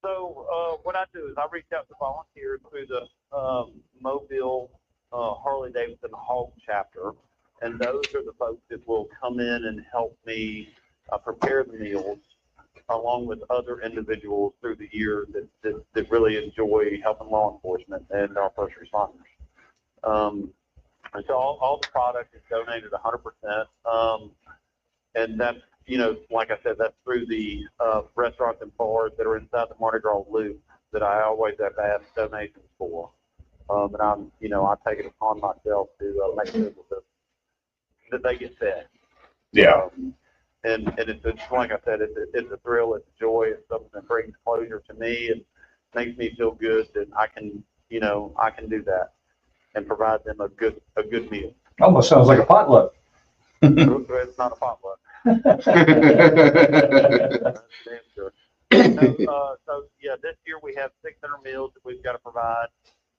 So what I do is I reach out to volunteers through the Mobile Harley Davidson Hog chapter, and those are the folks that will come in and help me prepare the meals, along with other individuals through the year that really enjoy helping law enforcement and our first responders. And so all the product is donated 100%. And that's, like I said, that's through the restaurants and bars that are inside the Mardi Gras loop that I always have asked donations for. And I take it upon myself to make sure that they get fed.
Yeah.
And it's like I said, it's a thrill, it's a joy, it's something that brings closure to me and makes me feel good that I can do that and provide them a good meal.
Almost sounds like a potluck.
It's not a potluck. That's damn sure. So yeah, this year we have 600 meals that we've got to provide,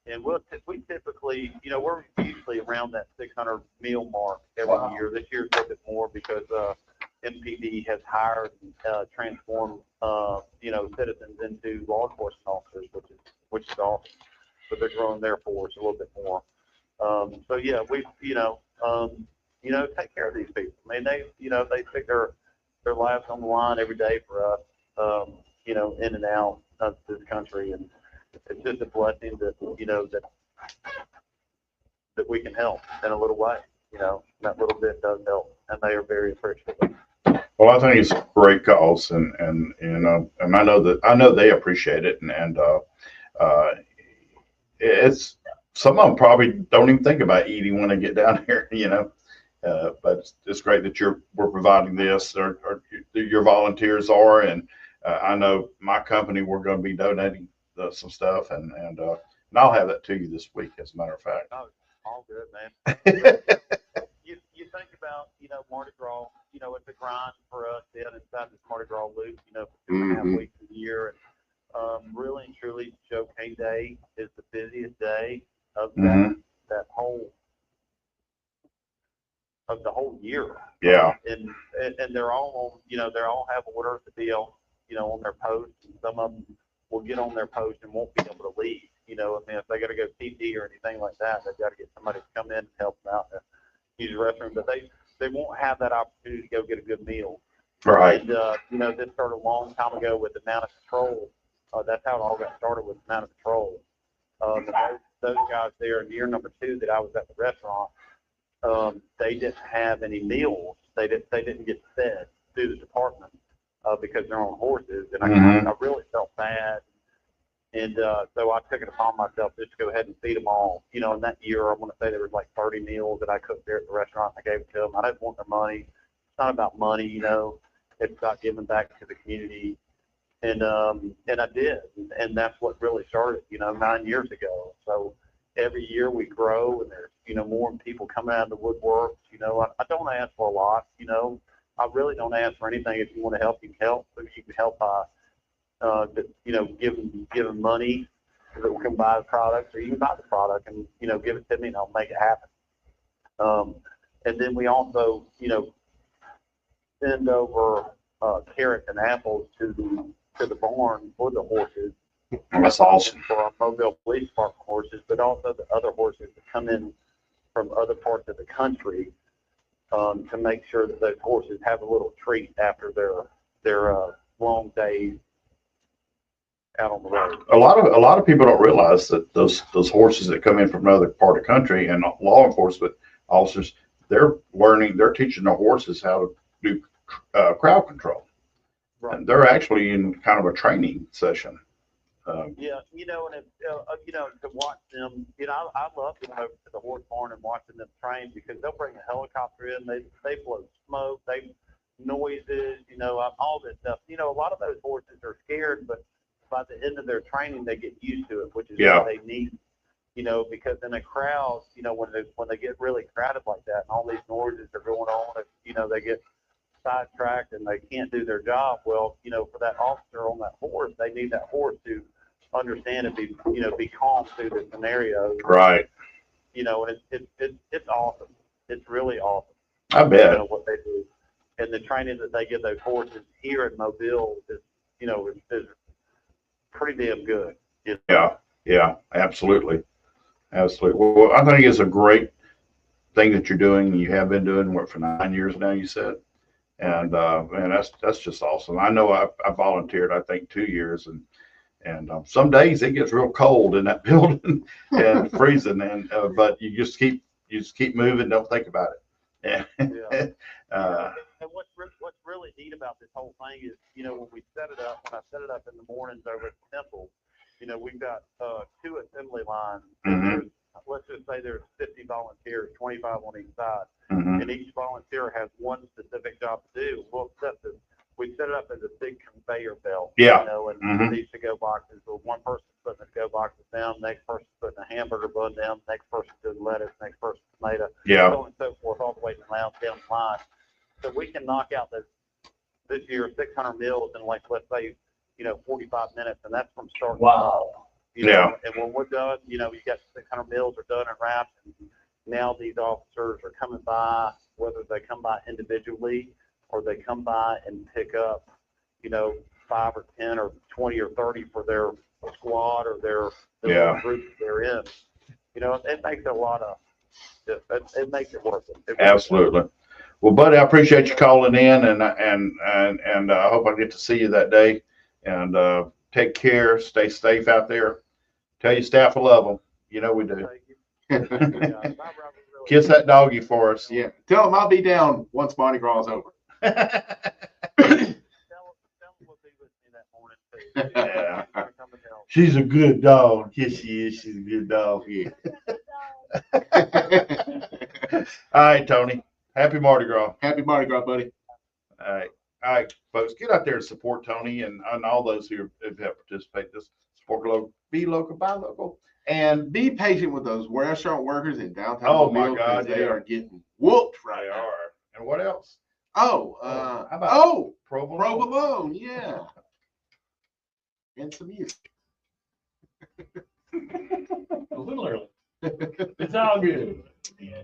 and we typically, we're usually around that 600 meal mark every year. This year's a little bit more because MPD has hired and transformed citizens into law enforcement officers, which is awesome. But they're growing their force a little bit more. So yeah, we take care of these people. I mean, they stick their lives on the line every day for us, in and out of this country, and it's just a blessing that we can help in a little way. That little bit does help, and they are very appreciative.
Well, I think it's a great cause, and I know they appreciate it, and it's some of them probably don't even think about eating when they get down here, but it's great that we're providing this, or your volunteers are, and I know my company, we're going to be donating some stuff, and I'll have that to you this week, as a matter of fact.
Oh, all good, man. You think about, Mardi Gras, it's a grind for us down inside this Mardi Gras loop, for 2.5 weeks a year. And really and truly, Showcase Day is the busiest day of that whole year.
Yeah.
And they're all on, they all have orders to be on, on their post, and some of them will get on their post and won't be able to leave. If they got to go PT or anything like that, they've got to get somebody to come in and help them out and use the restroom. But they won't have that opportunity to go get a good meal.
Right.
And this started a long time ago with the Mounted Patrol. That's how it all got started, with Mounted Patrol. Those guys there in year number 2 that I was at the restaurant, they didn't have any meals. They didn't get fed through the department because they're on horses, and I really felt bad. And so I took it upon myself just to go ahead and feed them all. In that year, I want to say there was like 30 meals that I cooked there at the restaurant. I gave it to them. I didn't want their money. It's not about money, It's about giving back to the community. And I did. And that's what really started, 9 years ago. So every year we grow, and there's, more people coming out of the woodwork. I don't ask for a lot, I really don't ask for anything. If you want to help, you can help. If you can help by giving money that we can buy the products, or you can buy the product and, give it to me and I'll make it happen. And then we also, send over carrots and apples to the barn for the horses.
That's awesome.
For our Mobile Police Department horses, but also the other horses that come in from other parts of the country, to make sure that those horses have a little treat after their long days out on the road.
A lot of people don't realize that those horses that come in from another part of the country, and law enforcement officers, they're teaching the horses how to do crowd control.
Right.
And they're actually in kind of a training session.
Yeah, to watch them, I love going over to the horse barn and watching them train, because they'll bring a helicopter in, they blow smoke, they noises, all this stuff. A lot of those horses are scared, but by the end of their training, they get used to it, which is what they need. Because in a crowd, when they get really crowded like that, and all these noises are going on, they get sidetracked and they can't do their job. Well, for that officer on that horse, they need that horse to understand and be calm through the scenario.
Right.
And it's awesome. It's really awesome.
I bet.
What they do. And the training that they give those horses here in Mobile is pretty damn good.
Yeah, absolutely. Absolutely. Well, I think it's a great thing that you're doing. You have been doing what for 9 years now, you said. And man, that's just awesome. I know I volunteered, I think 2 years, and some days it gets real cold in that building and freezing, but you just keep moving, don't think about it.
Yeah. And what's really neat about this whole thing is, when I set it up in the mornings over at the temple, we've got 2 assembly lines.
Mm-hmm.
Let's just say there's 50 volunteers, 25 on each side,
mm-hmm.
and each volunteer has one specific job to do. We set it up as a big conveyor belt.
Yeah.
And
mm-hmm.
these to-go boxes. So one person's putting the to-go boxes down, next person's putting a hamburger bun down, next person's doing lettuce, next person's tomato,
Yeah.
so on and so forth, all the way down the line. So we can knock out this year 600 meals in, like, let's say, 45 minutes, and that's from start to stop.
Yeah.
And when we're done, you got 600 meals are done and wrapped, and now these officers are coming by, whether they come by individually or they come by and pick up, 5 or 10 or 20 or 30 for their squad or their
Yeah.
group that they're in. It makes it makes it worth it. It
Absolutely. Well, buddy, I appreciate you calling in, and I hope I get to see you that day. And take care. Stay safe out there. Tell your staff I love them. We do. Kiss that doggy for us.
Yeah. Tell them I'll be down once Mardi Gras is over.
Yeah. She's a good dog. Yes, she is. She's a good dog. Yeah. All right, Tony. Happy Mardi Gras.
Happy Mardi Gras, buddy.
All right, folks. Get out there and support Tony and all those who have helped participate. Just support local, be local, buy local, and
be patient with those restaurant workers in downtown.
Oh my
Mobile,
God,
they are getting whooped right now.
And what else?
How about provolone? Yeah. And some music.
A little early. It's all good.
Yeah,